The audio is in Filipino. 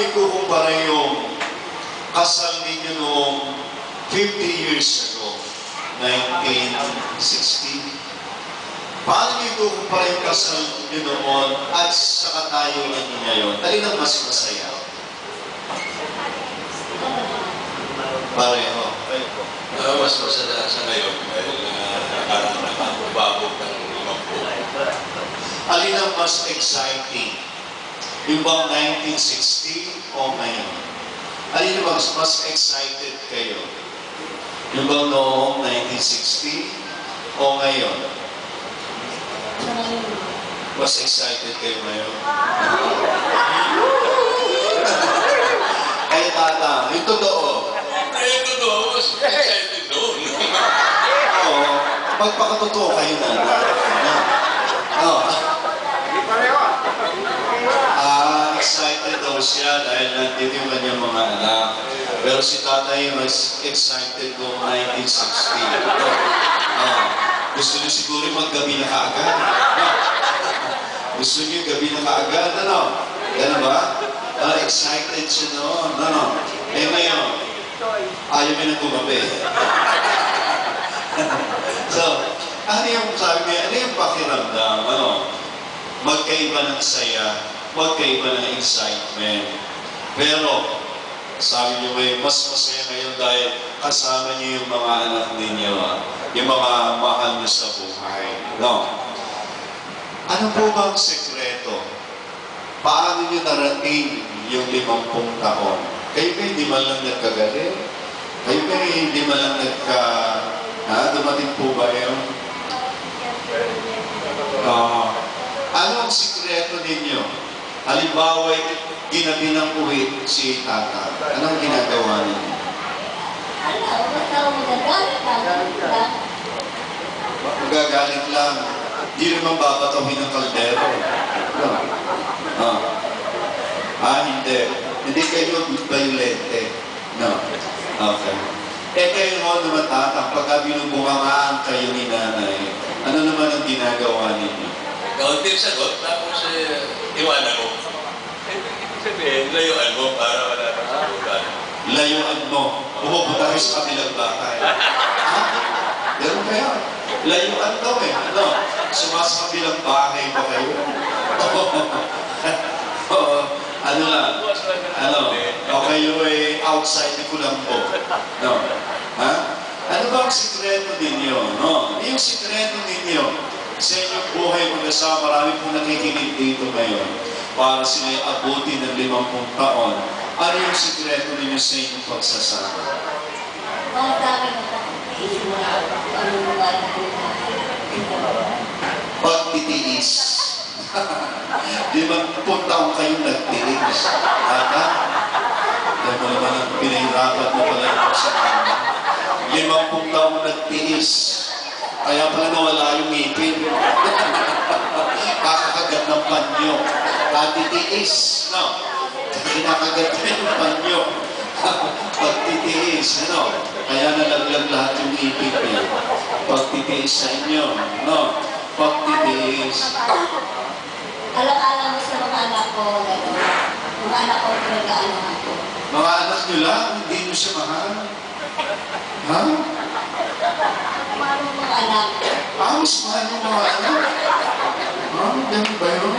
niyo ikukumpara yung kasal ninyo noong 50 years ago, 1960? Paano niyo ikukumpara yung kasal niyo noon at sa katayuan niyo ngayon? Alin ang mas masaya? Pareho. Mas masaya sa ngayon dahil nakakababog ng limang po. Alin ang mas exciting? Yung bang 1960 o ngayon? Alin ang mas excited kayo? Yung bang noong 1960 o ngayon? Mas excited kayo ngayon? Kaya tata, yung totoo. Yung totoo, mas excited doon. Oo, magpakatotoo kayo na. Excited daw siya dahil nandito yung kanyang mga anak. Pero si tatay mas excited noong 1960. Gusto niyo siguro maggabi na kaagad. Gusto niyo gabi na kaagad, ano? Gano'n ba? Excited siya noon. Eh ngayon, ayaw niya na gumabi. So, ano yung sabi niya, ano yung pakiramdam? Magkaiba ng saya, magkaiba ng excitement. Pero, sabi niyo mas masaya ngayon dahil kasama niyo yung mga anak ninyo, yung mga mahal niyo sa buhay. No? Ano po ba ang sekreto? Paano niyo narating yung 50 taon? Kayo hindi man lang nagkagaling? Kayo hindi man lang dumating po ba yun? Ano ang sikreto ninyo? Halimbawa, ginabi ng uwi si tata. Anong ginagawa ninyo? Magagalit lang. Hindi naman babatawin ng kaldero. Hindi. Hindi kayo violente. No. Okay. Kayo naman tatang, pagka binubungangaan kayo ni nanay, ano naman ang ginagawa ninyo? Kaunting sagot, tapos iwanan mo. Ibig sabihin, layuan mo para wala nang sagutan. Layuan mo. Pumupunta kayo sa kabilang bahay. Ganun kaya? Layuan daw eh. Sa kabilang bahay pa kayo? Ano lang? O kayo ay outside ni Kulambo. Ano ba ang sikreto ninyo? Yung sikreto ninyo sa inyong buhay mag-asawa, marami pong nakikinig dito ngayon para sila'y abutin ng 50 taon. Ano yung sikreto ninyo sa inyong pagsasama? Pagtitiis. 50 taon kayong nagtiis. Dahil mo naman ang pinahirapan mo pala yung pagsasama. 50 taon nagtiis. Kaya pala nawala yung ngipin. Kakakagat ng panyo. Katitiis. Kinakagat na yung panyo. Pagtitiis. Kaya nalaglag lahat yung ngipin. Pagtitiis sa inyo. Pagtitiis. Alam-alam mo sa mga anak ko, mga anak ko, pinag-aanan ako. Mga anak nyo lang, hindi nyo siya mahal. Ha? Mga anak. Mas mahal yung mga anak. Ganun ba yun?